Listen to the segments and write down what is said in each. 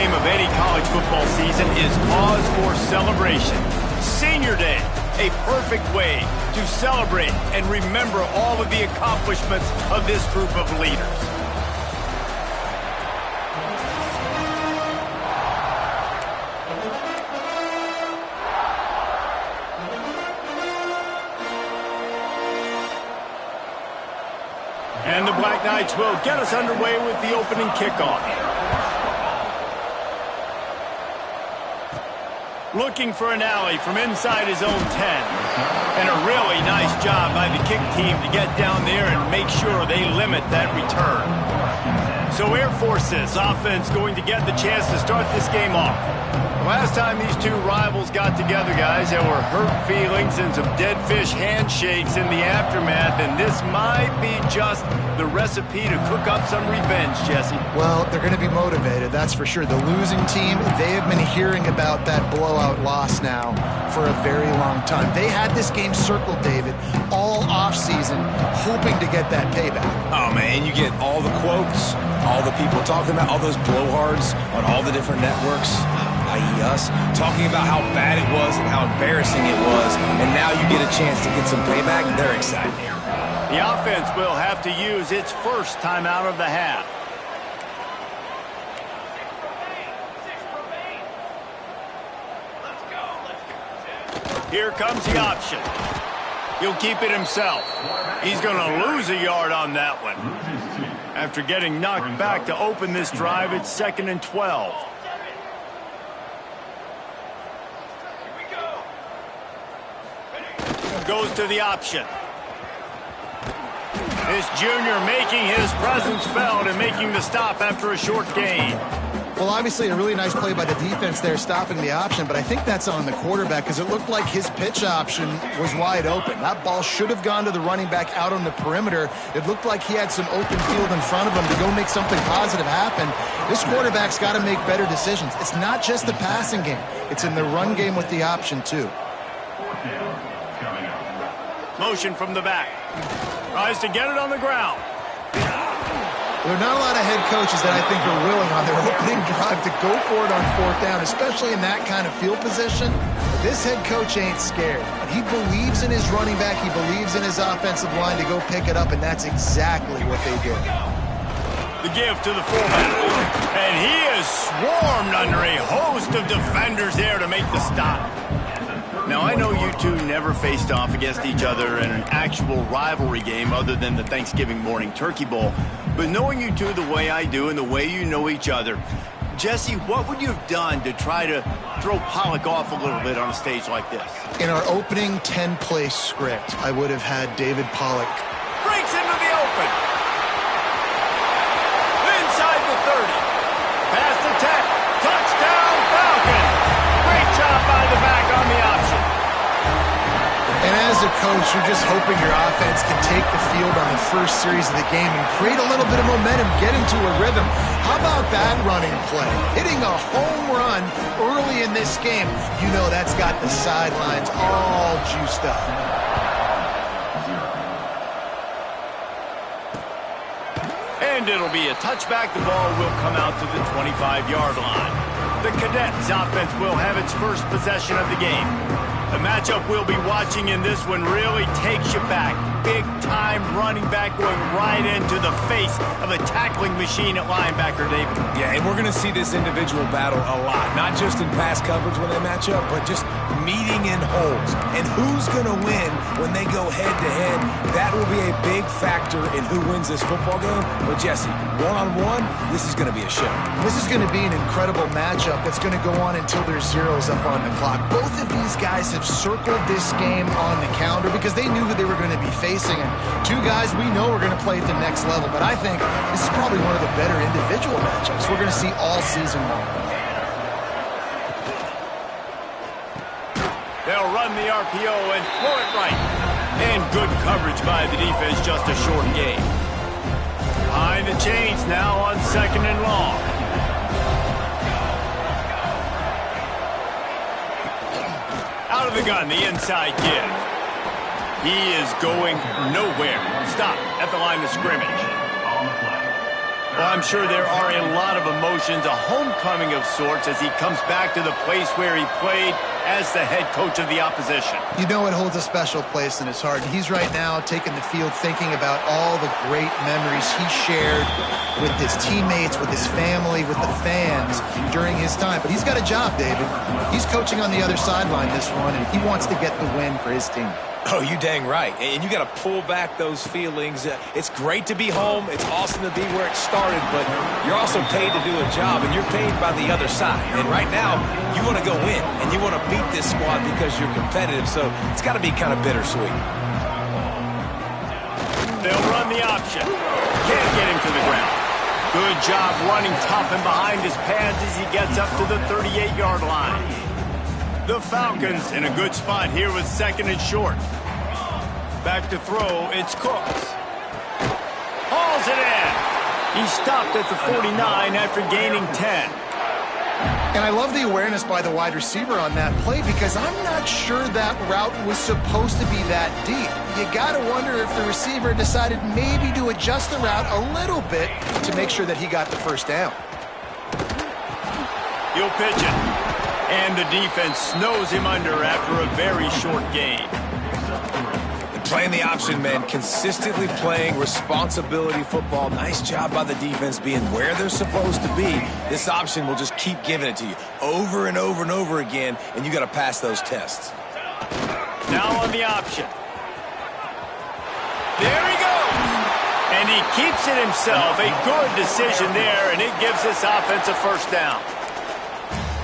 game of any college football season is cause for celebration. Senior Day, a perfect way to celebrate and remember all of the accomplishments of this group of leaders. And the Black Knights will get us underway with the opening kickoff. Looking for an alley from inside his own 10. And a really nice job by the kick team to get down there and make sure they limit that return. So Air Force's offense going to get the chance to start this game off. Last time these two rivals got together, guys, there were hurt feelings and some dead fish handshakes in the aftermath, and this might be just the recipe to cook up some revenge, Jesse. Well, they're going to be motivated, that's for sure. The losing team, they have been hearing about that blowout loss now for a very long time. They had this game circled, David, all offseason, hoping to get that payback. Oh, man, you get all the quotes, all the people talking about all those blowhards on all the different networks, i.e. us, talking about how bad it was and how embarrassing it was, and now you get a chance to get some payback. They're excited. The offense will have to use its first timeout of the half. Here comes the option. He'll keep it himself. He's going to lose a yard on that one. After getting knocked back to open this drive, it's 2nd and 12. Goes to the option. This junior making his presence felt and making the stop after a short gain. Well, obviously a really nice play by the defense there, stopping the option, but I think that's on the quarterback because it looked like his pitch option was wide open. That ball should have gone to the running back out on the perimeter. It looked like he had some open field in front of him to go make something positive happen. This quarterback's got to make better decisions. It's not just the passing game. It's in the run game with the option, too. Motion from the back. Tries to get it on the ground. There are not a lot of head coaches that I think are willing on their opening drive to go for it on 4th down, especially in that kind of field position. This head coach ain't scared. He believes in his running back. He believes in his offensive line to go pick it up, and that's exactly what they did. The give to the fullback. And he is swarmed under a host of defenders there to make the stop. Now, I know you two never faced off against each other in an actual rivalry game other than the Thanksgiving morning Turkey Bowl. But knowing you two the way I do and the way you know each other, Jesse, what would you have done to try to throw Pollock off a little bit on a stage like this? In our opening 10-play script, I would have had David Pollock. Breaks into the open. Inside the 30. Past the 10. Touchdown, Falcons. Great job by the back on the option. And as a coach, you're just hoping your offense can take the field on the first series of the game and create a little bit of momentum, get into a rhythm. How about that running play? Hitting a home run early in this game. You know that's got the sidelines all juiced up. And it'll be a touchback. The ball will come out to the 25-yard line. The Cadets offense will have its first possession of the game. The matchup we'll be watching in this one really takes you back. Big-time running back going right into the face of a tackling machine at linebacker, David. Yeah, and we're going to see this individual battle a lot. Not just in pass coverage when they match up, but just meeting in holes. And who's going to win when they go head-to-head? That will be a big factor in who wins this football game. But, Jesse, one-on-one, this is going to be a show. This is going to be an incredible matchup that's going to go on until there's zeros up on the clock. Both of these guys have circled this game on the calendar because they knew who they were going to be facing. And two guys we know are going to play at the next level. But I think this is probably one of the better individual matchups we're going to see all season long. They'll run the RPO and throw it right. And good coverage by the defense, just a short gain. Behind the chains now on 2nd and long. Out of the gun, the inside give. He is going nowhere. Stop at the line of scrimmage. Well, I'm sure there are a lot of emotions, a homecoming of sorts as he comes back to the place where he played as the head coach of the opposition. You know it holds a special place in his heart. He's right now taking the field thinking about all the great memories he shared with his teammates, with his family, with the fans during his time. But he's got a job, David. He's coaching on the other sideline this one, and he wants to get the win for his team. Oh, you dang right. And you got to pull back those feelings. It's great to be home. It's awesome to be where it started, but you're also paid to do a job, and you're paid by the other side. And right now, you want to go win, and you want to beat this squad because you're competitive, so it's got to be kind of bittersweet. They'll run the option. Can't get him to the ground. Good job running tough and behind his pads as he gets up to the 38-yard line. The Falcons in a good spot here with second and short. Back to throw, it's Cooks. Hauls it in. He stopped at the 49 after gaining 10. And I love the awareness by the wide receiver on that play because I'm not sure that route was supposed to be that deep. You got to wonder if the receiver decided maybe to adjust the route a little bit to make sure that he got the first down. He'll pitch it. And the defense snows him under after a very short game. Playing the option, man, consistently playing responsibility football. Nice job by the defense being where they're supposed to be. This option will just keep giving it to you over and over and over again, and you got to pass those tests. Now on the option. There he goes. And he keeps it himself. A good decision there, and it gives this offense a first down.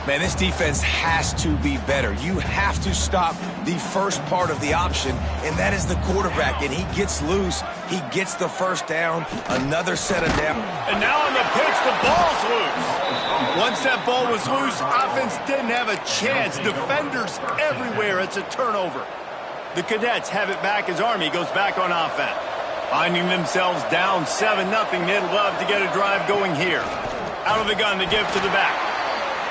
Man, this defense has to be better. You have to stop the first part of the option, and that is the quarterback. And he gets loose. He gets the first down. Another set of down. And now on the pitch, the ball's loose. Once that ball was loose, offense didn't have a chance. Defenders everywhere. It's a turnover. The Cadets have it back as Army goes back on offense. Finding themselves down 7-0, they'd love to get a drive going here. Out of the gun to give to the back.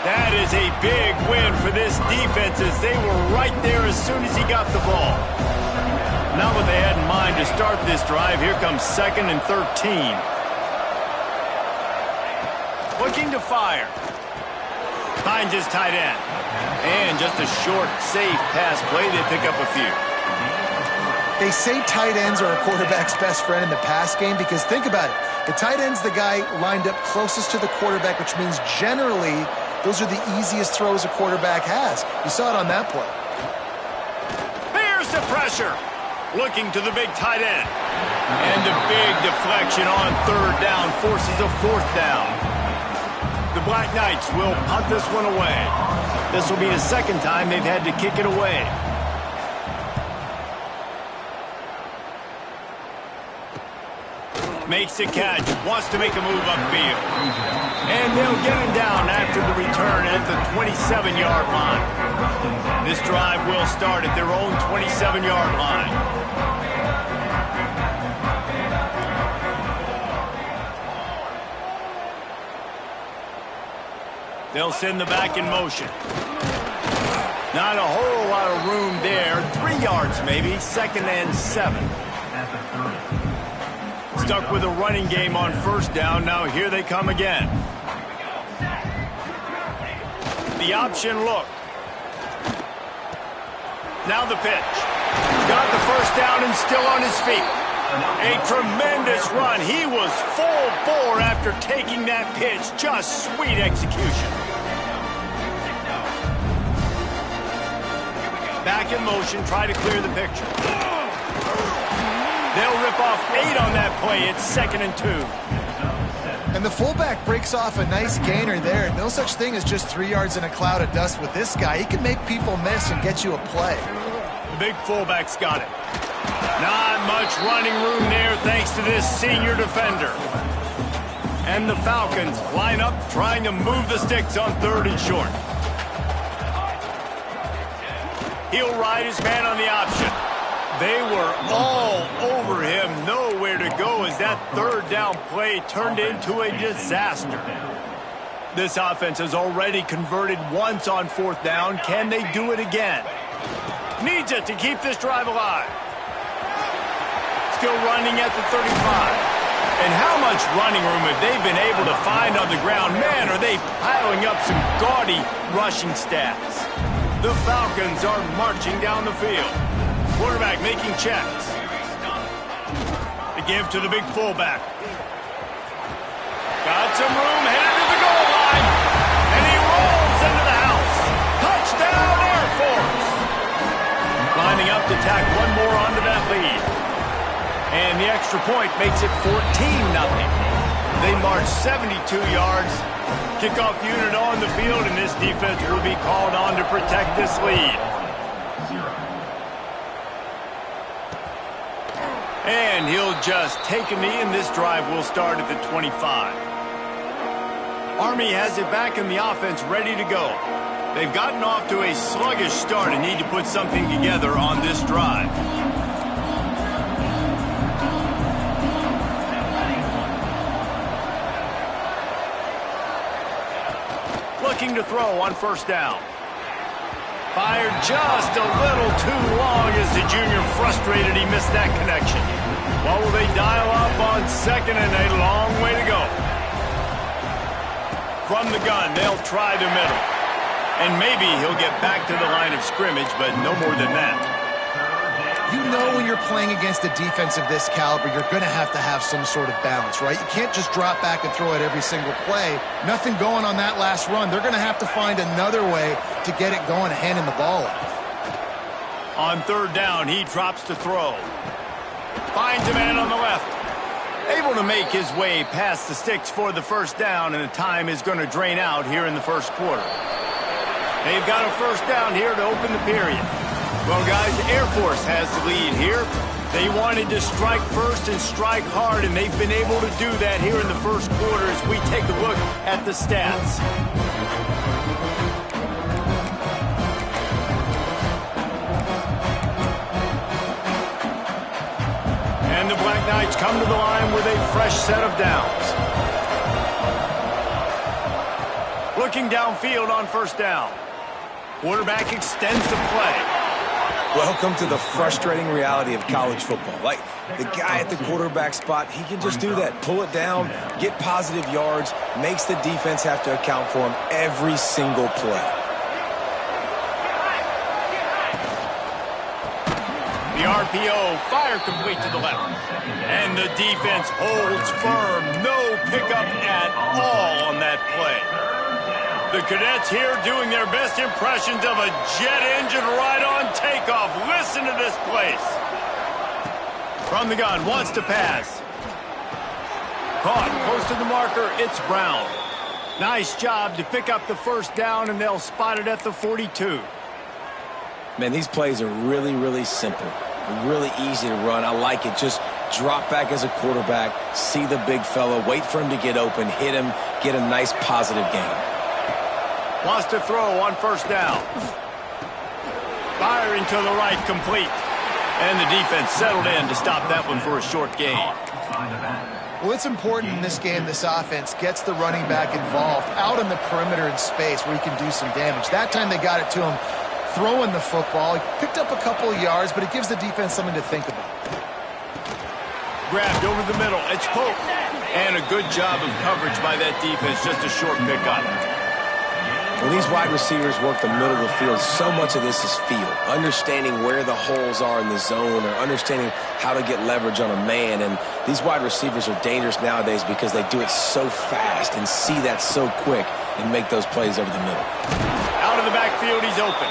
That is a big win for this defense as they were right there as soon as he got the ball. Not what they had in mind to start this drive. Here comes 2nd and 13. Looking to fire. Finds his tight end. And just a short, safe pass play. They pick up a few. They say tight ends are a quarterback's best friend in the pass game because think about it. The tight end's the guy lined up closest to the quarterback, which means generally those are the easiest throws a quarterback has. You saw it on that play. Here's the pressure. Looking to the big tight end. And a big deflection on 3rd down forces a 4th down. The Black Knights will punt this one away. This will be the 2nd time they've had to kick it away. Makes the catch, wants to make a move upfield. And they'll get him down after the return at the 27-yard line. This drive will start at their own 27-yard line. They'll send the back in motion. Not a whole lot of room there. 3 yards maybe, 2nd and 7. Stuck with a running game on 1st down. Now here they come again. The option look. Now the pitch. Got the 1st down and still on his feet. A tremendous run. He was full bore after taking that pitch. Just sweet execution. Back in motion, try to clear the picture. They'll rip off 8 on that play. It's 2nd and 2. And the fullback breaks off a nice gainer there. No such thing as just 3 yards in a cloud of dust with this guy. He can make people miss and get you a play. The big fullback's got it. Not much running room there thanks to this senior defender. And the Falcons line up trying to move the sticks on 3rd and short. He'll ride his man on the option. They were all over him, nowhere to go as that 3rd down play turned into a disaster. This offense has already converted once on 4th down. Can they do it again? Needs it to keep this drive alive. Still running at the 35. And how much running room have they been able to find on the ground? Man, are they piling up some gaudy rushing stats. The Falcons are marching down the field. Quarterback making checks. The give to the big fullback. Got some room, headed to the goal line. And he rolls into the house. Touchdown, Air Force. Lining up to tack one more onto that lead. And the extra point makes it 14-0. They march 72 yards. Kickoff unit on the field, and this defense will be called on to protect this lead. And he'll just take a knee, and this drive will start at the 25. Army has it back in the offense ready to go. They've gotten off to a sluggish start and need to put something together on this drive. Looking to throw on first down. Fired just a little too long as the junior frustrated he missed that connection. What will they dial up on second and a long way to go? From the gun, they'll try the middle. And maybe he'll get back to the line of scrimmage, but no more than that. You know when you're playing against a defense of this caliber, you're going to have some sort of balance, right? You can't just drop back and throw it every single play. Nothing going on that last run. They're going to have to find another way to get it going and handing the ball off. On third down, he drops to throw. Finds a man on the left. Able to make his way past the sticks for the first down, and the time is going to drain out here in the first quarter. They've got a first down here to open the period. Well, guys, Air Force has the lead here. They wanted to strike first and strike hard, and they've been able to do that here in the first quarter as we take a look at the stats. And the Black Knights come to the line with a fresh set of downs. Looking downfield on first down. Quarterback extends the play. Welcome to the frustrating reality of college football. Like, the guy at the quarterback spot, he can just do that. Pull it down, get positive yards, makes the defense have to account for him every single play. The RPO, fire complete to the left. And the defense holds firm. No pickup at all on that play. The Cadets here doing their best impressions of a jet engine right on takeoff. Listen to this place. From the gun, wants to pass. Caught, close to the marker, it's Brown. Nice job to pick up the first down, and they'll spot it at the 42. Man, these plays are really, really simple. Really easy to run. I like it. Just drop back as a quarterback, see the big fella, wait for him to get open, hit him, get a nice positive gain. Wants to throw on first down. Firing to the right, complete. And the defense settled in to stop that one for a short gain. Well, it's important in this game this offense gets the running back involved out in the perimeter in space where he can do some damage. That time they got it to him throwing the football. He picked up a couple of yards, but it gives the defense something to think about. Grabbed over the middle. It's Pope. And a good job of coverage by that defense. Just a short pickup. When these wide receivers work the middle of the field, so much of this is feel. Understanding where the holes are in the zone or understanding how to get leverage on a man. And these wide receivers are dangerous nowadays because they do it so fast and see that so quick and make those plays over the middle. Out of the backfield, he's open.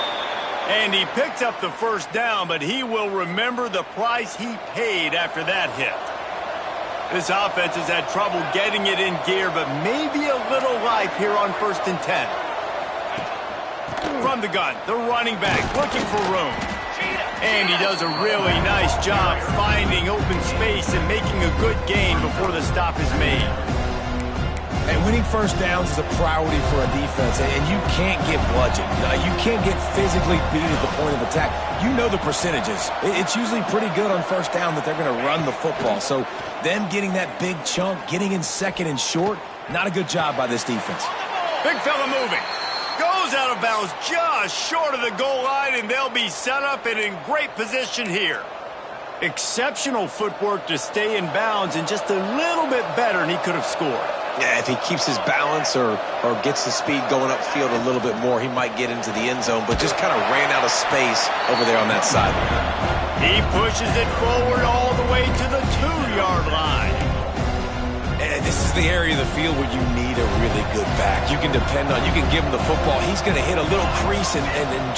And he picked up the first down, but he will remember the price he paid after that hit. This offense has had trouble getting it in gear, but maybe a little life here on 1st and 10. From the gun, the running back looking for room. And he does a really nice job finding open space and making a good gain before the stop is made. And winning first downs is a priority for a defense, and you can't get bludgeoned. You can't get physically beat at the point of attack. You know the percentages. It's usually pretty good on first down that they're going to run the football. So them getting that big chunk, getting in second and short, not a good job by this defense. Big fella moving. Goes out of bounds just short of the goal line, and they'll be set up and in great position here. Exceptional footwork to stay in bounds, and just a little bit better, and he could have scored. Yeah, if he keeps his balance or gets the speed going upfield a little bit more, he might get into the end zone, but just kind of ran out of space over there on that sideline. He pushes it forward all the way to the 2-yard line. And this is the area of the field where you need a really good back. You can depend on, you can give him the football. He's going to hit a little crease and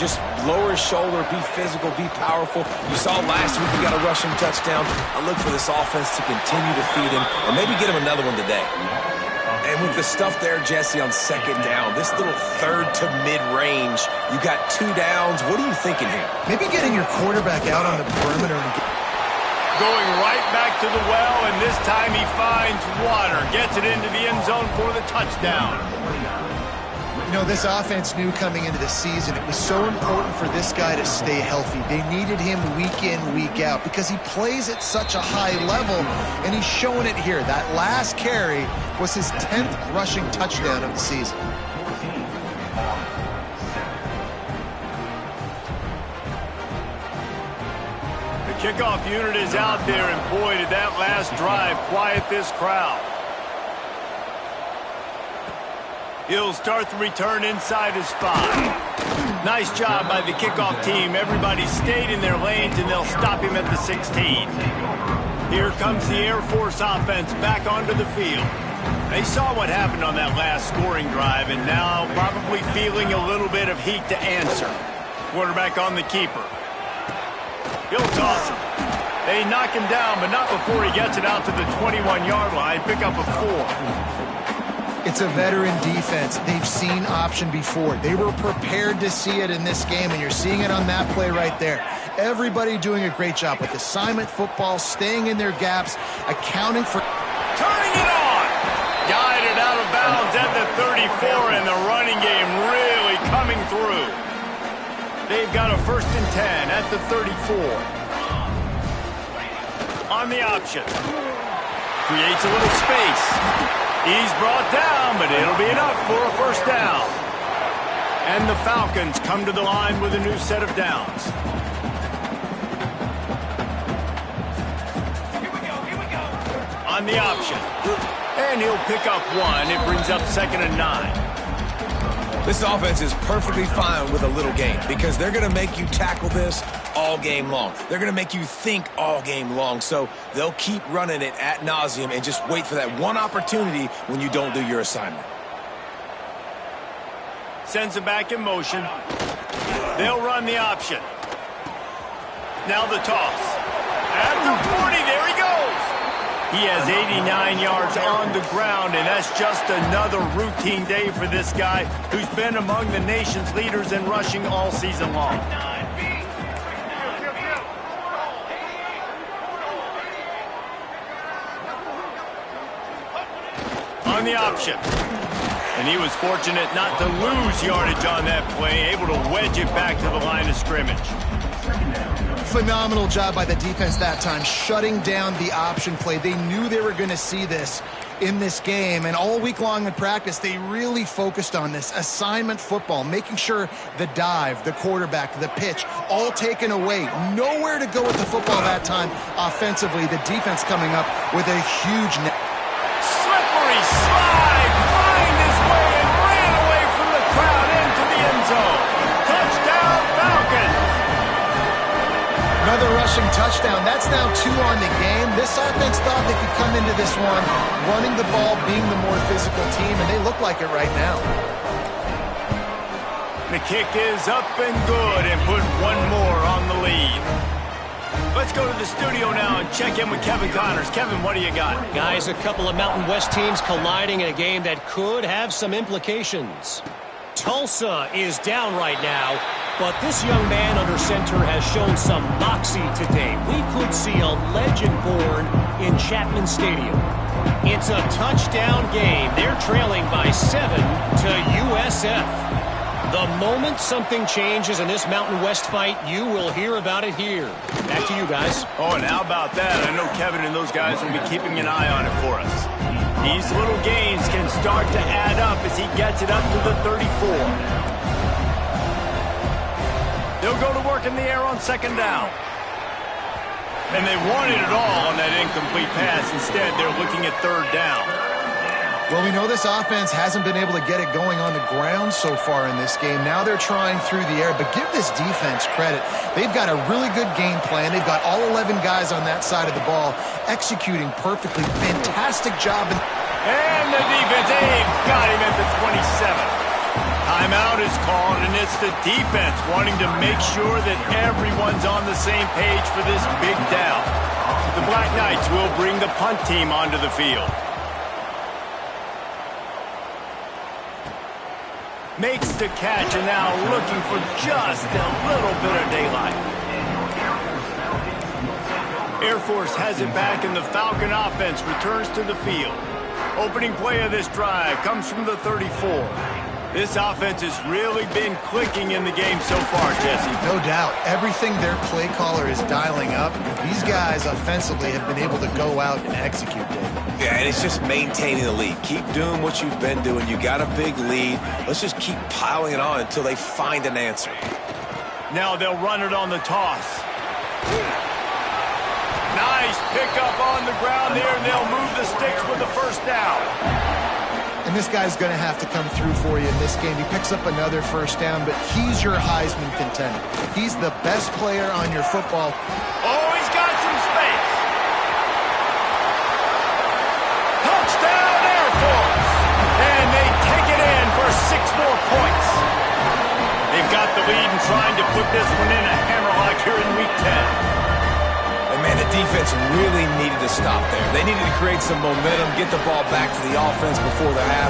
just lower his shoulder, be physical, be powerful. You saw last week he got a rushing touchdown. I look for this offense to continue to feed him and maybe get him another one today. And with the stuff there, Jesse, on second down, this little third to mid-range, you got 2 downs. What are you thinking here? Maybe getting your quarterback out on the perimeter and Going right back to the well, and this time he finds water. Gets it into the end zone for the touchdown. You know, this offense knew coming into the season it was so important for this guy to stay healthy. They needed him week in, week out because he plays at such a high level, and he's showing it here. That last carry was his 10th rushing touchdown of the season. Kickoff unit is out there, and boy, did that last drive quiet this crowd. He'll start the return inside his 5. Nice job by the kickoff team. Everybody stayed in their lanes, and they'll stop him at the 16. Here comes the Air Force offense back onto the field. They saw what happened on that last scoring drive, and now probably feeling a little bit of heat to answer. Quarterback on the keeper. He'll toss him. They knock him down, but not before he gets it out to the 21-yard line. Pick up a 4. It's a veteran defense. They've seen option before. They were prepared to see it in this game, and you're seeing it on that play right there. Everybody doing a great job with assignment football, staying in their gaps, accounting for... Turning it on! Guided out of bounds at the 34, and the running game really coming through. They've got a 1st and 10 at the 34. On the option. Creates a little space. He's brought down, but it'll be enough for a 1st down. And the Falcons come to the line with a new set of downs. Here we go. On the option. And he'll pick up 1. It brings up 2nd and 9. This offense is perfectly fine with a little game because they're going to make you tackle this all game long. They're going to make you think all game long. So they'll keep running it ad nauseum and just wait for that one opportunity when you don't do your assignment. Sends it back in motion. They'll run the option. Now the toss. At the 40, there he goes. He has 89 yards on the ground, and that's just another routine day for this guy who's been among the nation's leaders in rushing all season long. On the option. And he was fortunate not to lose yardage on that play, able to wedge it back to the line of scrimmage. Phenomenal job by the defense that time, shutting down the option play. They knew they were going to see this in this game, and all week long in practice, they really focused on this assignment football, making sure the dive, the quarterback, the pitch, all taken away. Nowhere to go with the football that time offensively. The defense coming up with a huge net. Slippery slide, find his way and ran away from the crowd into the end zone. Touchdown, Falcons. Another rushing touchdown. That's now 2 on the game. This offense thought they could come into this one running the ball, being the more physical team, and they look like it right now. The kick is up and good and put 1 more on the lead. Let's go to the studio now and check in with Kevin Connors. Kevin, what do you got? Guys, a couple of Mountain West teams colliding in a game that could have some implications. Tulsa is down right now, but this young man under center has shown some moxie today. We could see a legend born in Chapman Stadium. It's a touchdown game. They're trailing by 7 to USF. The moment something changes in this Mountain West fight, you will hear about it here. Back to you guys. Oh, and how about that? I know Kevin and those guys will be keeping an eye on it for us. These little gains can start to add up as he gets it up to the 34. They'll go to work in the air on 2nd down. And they wanted it all on that incomplete pass. Instead, they're looking at third down. Well, we know this offense hasn't been able to get it going on the ground so far in this game. Now they're trying through the air, but give this defense credit. They've got a really good game plan. They've got all 11 guys on that side of the ball executing perfectly. Fantastic job. And the defense, they've got him at the 27. Timeout is called, and it's the defense wanting to make sure that everyone's on the same page for this big down. The Black Knights will bring the punt team onto the field. Makes the catch, and now looking for just a little bit of daylight. Air Force has it back, and the Falcon offense returns to the field. Opening play of this drive comes from the 34. This offense has really been clicking in the game so far, Jesse. No doubt. Everything their play caller is dialing up, these guys offensively have been able to go out and execute, David. Yeah, and it's just maintaining the lead. Keep doing what you've been doing. You got a big lead. Let's just keep piling it on until they find an answer. Now they'll run it on the toss. Nice pickup on the ground there, and they'll move the sticks with the first down. And this guy's going to have to come through for you in this game. He picks up another first down, but he's your Heisman contender. He's the best player on your football. Oh, he's got some space. Touchdown, Air Force. And they take it in for 6 more points. They've got the lead and trying to put this one in a hammerlock here in Week 10. And man, the defense really needed to stop there. They needed to create some momentum, get the ball back to the offense before the half.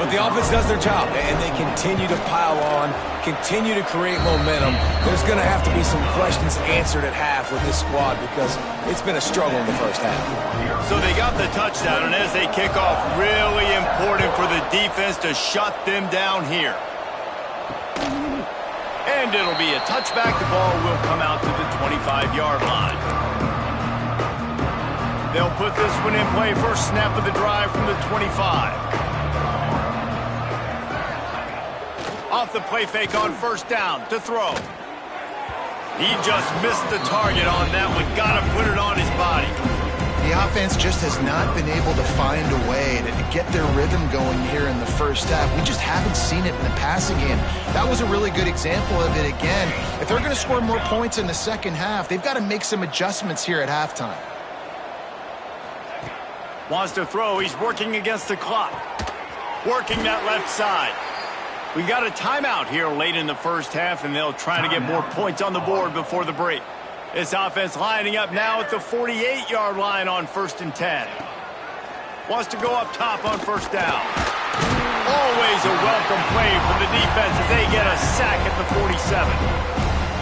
But the offense does their job, and they continue to pile on, continue to create momentum. There's going to have to be some questions answered at half with this squad because it's been a struggle in the first half. So they got the touchdown, and as they kick off, really important for the defense to shut them down here. And it'll be a touchback. The ball will come out to the 25-yard line. They'll put this one in play. First snap of the drive from the 25. Off the play fake on first down to throw. He just missed the target on that one. Got to put it on his body. The offense just has not been able to find a way to get their rhythm going here in the first half. We just haven't seen it in the passing game. That was a really good example of it again. If they're going to score more points in the second half, they've got to make some adjustments here at halftime. Wants to throw. He's working against the clock. Working that left side. We got a timeout here late in the first half, and they'll try to get more points on the board before the break. This offense lining up now at the 48-yard line on 1st and 10. Wants to go up top on first down. Always a welcome play for the defense as they get a sack at the 47.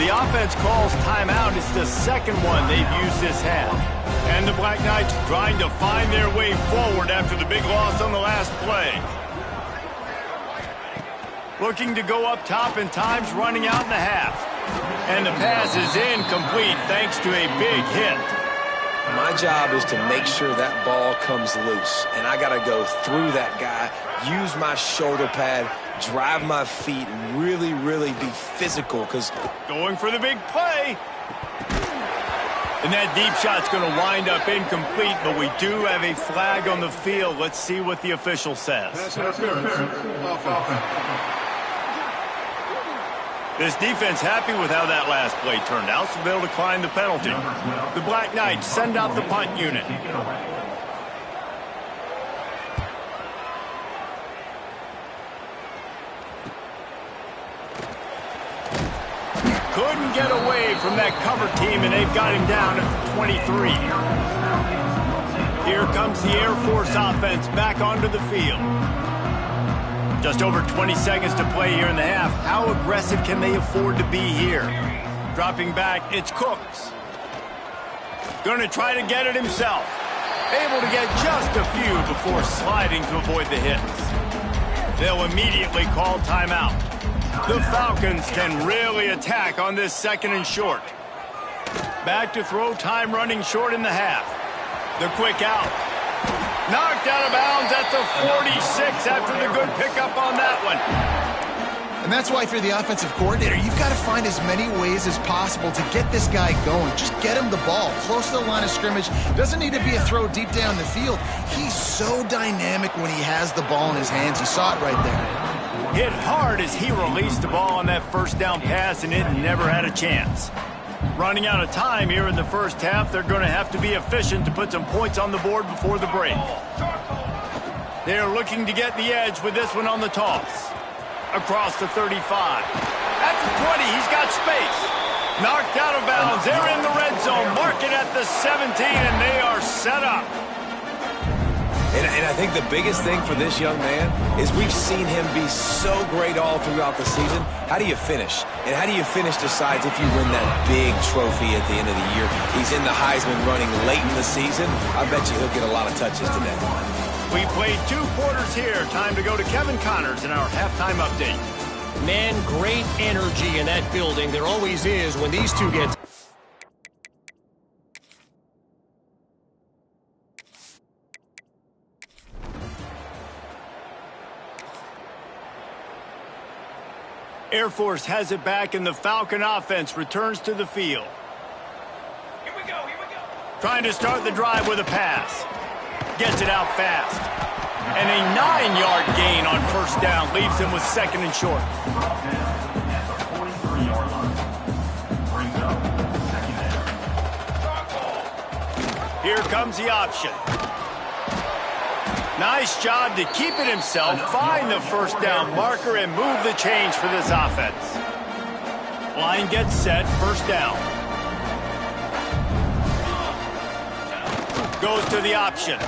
The offense calls timeout. It's the second one they've used this half. And the Black Knights trying to find their way forward after the big loss on the last play. Looking to go up top, and time's running out in the half. And the pass is incomplete thanks to a big hit. My job is to make sure that ball comes loose. And I got to go through that guy, use my shoulder pad, drive my feet, and really, really be physical. Because going for the big play. And that deep shot's going to wind up incomplete, but we do have a flag on the field. Let's see what the official says. This defense happy with how that last play turned out, so they'll decline the penalty. The Black Knights send out the punt unit. Couldn't get away from that cover team, and they've got him down at the 23. Here comes the Air Force offense back onto the field. Just over 20 seconds to play here in the half. How aggressive can they afford to be here? Dropping back, it's Cooks. Going to try to get it himself. Able to get just a few before sliding to avoid the hits. They'll immediately call timeout. The Falcons can really attack on this 2nd and short. Back to throw, time running short in the half. The quick out. Knocked out of bounds at the 46 after the good pickup on that one. And that's why, if you're the offensive coordinator, you've got to find as many ways as possible to get this guy going. Just get him the ball close to the line of scrimmage. Doesn't need to be a throw deep down the field. He's so dynamic when he has the ball in his hands. You saw it right there. Hit hard as he released the ball on that first down pass, and it never had a chance. Running out of time here in the first half, they're going to have to be efficient to put some points on the board before the break. They're looking to get the edge with this one on the toss. Across the 35. At the 20, he's got space. Knocked out of bounds. They're in the red zone. Mark it at the 17, and they are set up. And I think the biggest thing for this young man is we've seen him be so great all throughout the season. How do you finish? And how do you finish decides if you win that big trophy at the end of the year. He's in the Heisman running late in the season. I bet you he'll get a lot of touches today. We played 2 quarters here. Time to go to Kevin Connors in our halftime update. Man, great energy in that building. There always is when these two get... Air Force has it back, and the Falcon offense returns to the field. Here we go. Trying to start the drive with a pass. Gets it out fast. And a 9-yard gain on first down leaves him with 2nd and short. Here comes the option. Nice job to keep it himself, find the first down marker, and move the chains for this offense. Line gets set, first down. Goes to the option.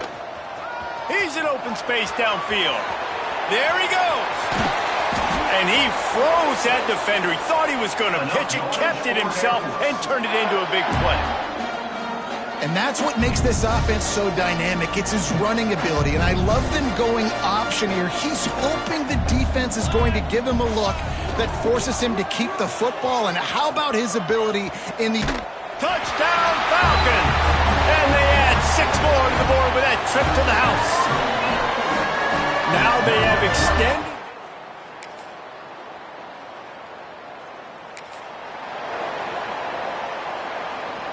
He's in open space downfield. There he goes. And he froze that defender. He thought he was going to pitch it, kept it himself, and turned it into a big play. And that's what makes this offense so dynamic. It's his running ability, and I love them going option here. He's hoping the defense is going to give him a look that forces him to keep the football. And how about his ability in the... Touchdown, Falcons! And they add 6 more to the board with that trip to the house. Now they have extended.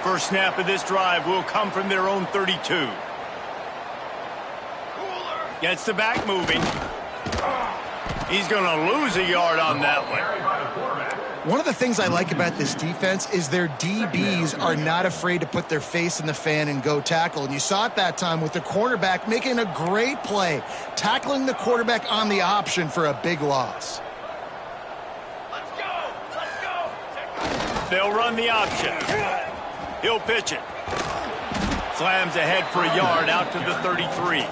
First snap of this drive will come from their own 32. Gets the back moving. He's going to lose a yard on that one. One of the things I like about this defense is their DBs are not afraid to put their face in the fan and go tackle. And you saw it that time with the cornerback making a great play, tackling the quarterback on the option for a big loss. Let's go. They'll run the option. He'll pitch it. Slams ahead for a yard out to the 33.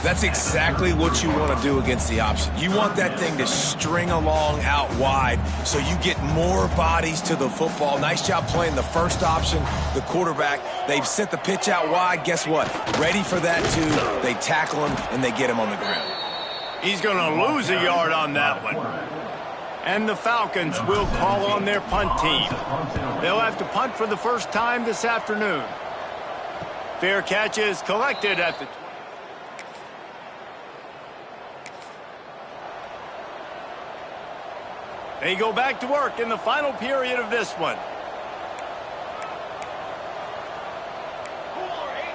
That's exactly what you want to do against the option. You want that thing to string along out wide so you get more bodies to the football. Nice job playing the first option, the quarterback. They've sent the pitch out wide. Guess what? Ready for that, too. They tackle him, and they get him on the ground. He's going to lose a yard on that one. And the Falcons will call on their punt team. They'll have to punt for the first time this afternoon. Fair catch is collected at the... They go back to work in the final period of this one. Cooler 18.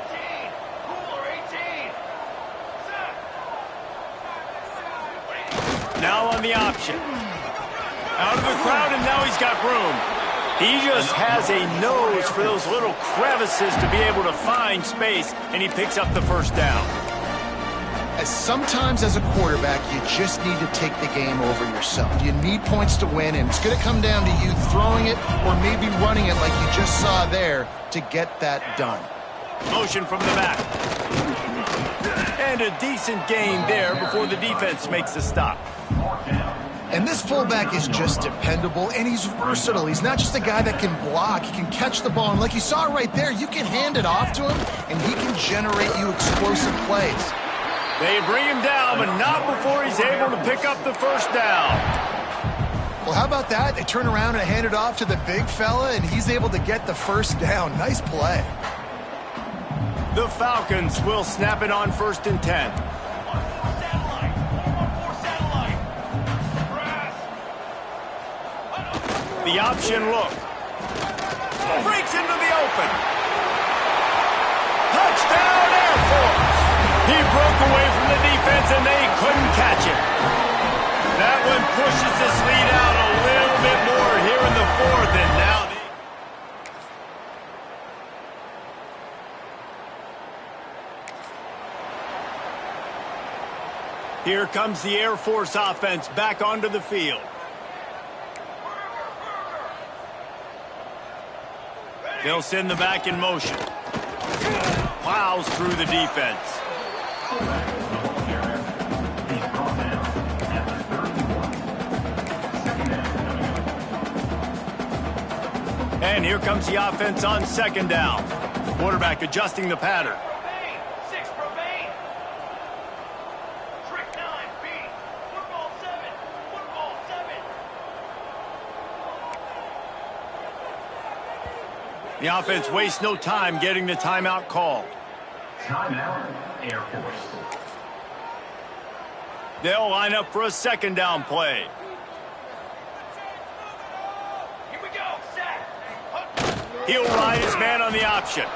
Set. Now on the option. Out of the crowd, and now he's got room. He just has a nose for those little crevices to be able to find space, and he picks up the first down. Sometimes as a quarterback, you just need to take the game over yourself. You need points to win, and it's going to come down to you throwing it or maybe running it like you just saw there to get that done. Motion from the back. And a decent gain there before the defense makes a stop. And this fullback is just dependable, and he's versatile. He's not just a guy that can block. He can catch the ball, and like you saw right there, you can hand it off to him, and he can generate you explosive plays. They bring him down, but not before he's able to pick up the first down. Well, how about that? They turn around and hand it off to the big fella, and he's able to get the first down. Nice play. The Falcons will snap it on 1st and 10. The option look. Breaks into the open. Touchdown, Air Force. He broke away from the defense, and they couldn't catch him. That one pushes this lead out a little bit more here in the fourth, and now here comes the Air Force offense back onto the field. They'll send the back in motion. Plows through the defense. And here comes the offense on second down. Quarterback adjusting the pattern. The offense wastes no time getting the timeout called. Timeout, Air Force. They'll line up for a second down play. Here we go, set. He'll ride his man on the option.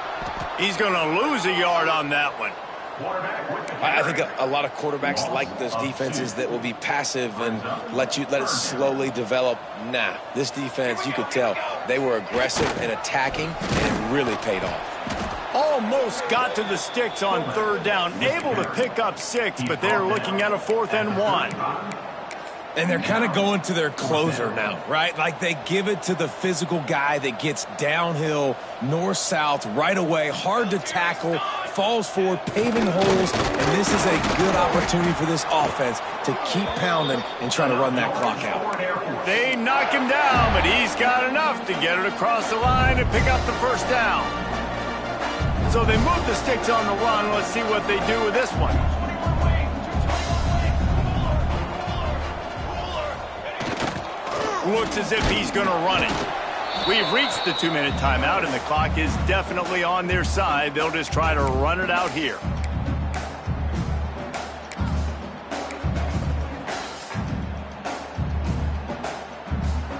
He's going to lose a yard on that one. I think a lot of quarterbacks like those defenses that will be passive and let it slowly develop. Nah, this defense, you could tell, they were aggressive and attacking, and it really paid off. Almost got to the sticks on third down. Able to pick up 6, but they're looking at a 4th and 1. And they're kind of going to their closer now, right? Like they give it to the physical guy that gets downhill, north-south, right away, hard to tackle, falls forward, paving holes, and this is a good opportunity for this offense to keep pounding and trying to run that clock out. They knock him down, but he's got enough to get it across the line and pick up the first down. So they move the sticks on the run. Let's see what they do with this one. Looks as if he's going to run it. We've reached the 2-minute timeout, and the clock is definitely on their side. They'll just try to run it out here.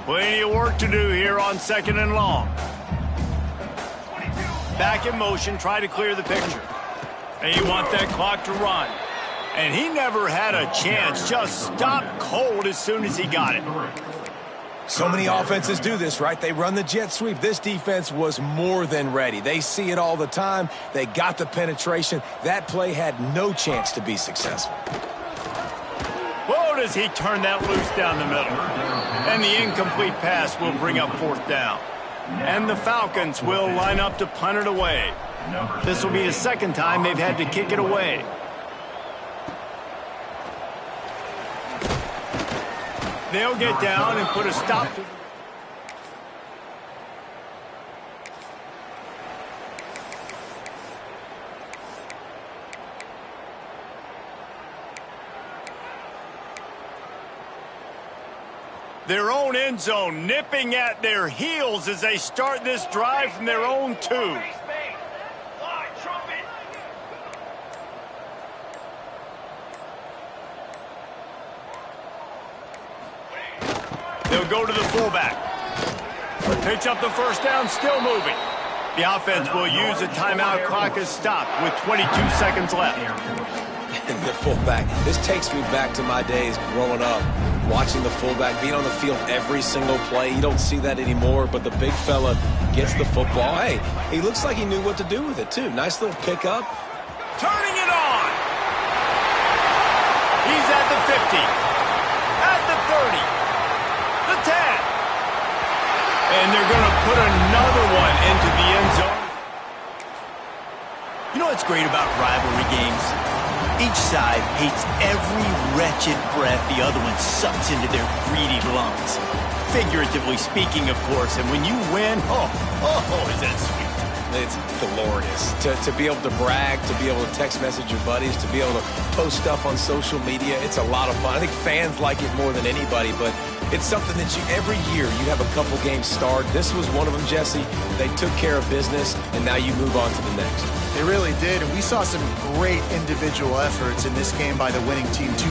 Plenty of work to do here on 2nd and long. Back in motion, try to clear the picture. And you want that clock to run. And he never had a chance, just stopped cold as soon as he got it. So many offenses do this, right? They run the jet sweep. This defense was more than ready. They see it all the time. They got the penetration. That play had no chance to be successful. Whoa, does he turn that loose down the middle. And the incomplete pass will bring up 4th down. And the Falcons will line up to punt it away. This will be the second time they've had to kick it away. They'll get down and put a stop to. Their own end zone nipping at their heels as they start this drive from their own 2. They'll go to the fullback. Picks up the first down, still moving. The offense will use a timeout. Clock is stopped with 22 seconds left. And the fullback, this takes me back to my days growing up, watching the fullback, being on the field every single play. You don't see that anymore, but the big fella gets the football. Hey, he looks like he knew what to do with it, too. Nice little pickup. Turning it on. He's at the 50, at the 30. The 10. And they're going to put another one into the end zone. You know what's great about rivalry games? Each side hates every wretched breath the other one sucks into their greedy lungs. Figuratively speaking, of course. And when you win, is that sweet. It's glorious to be able to brag, to be able to text message your buddies, to be able to post stuff on social media. It's a lot of fun. I think fans like it more than anybody, but it's something that every year you have a couple games start. This was one of them, Jesse. They took care of business, and now you move on to the next. They really did, and we saw some great individual efforts in this game by the winning team.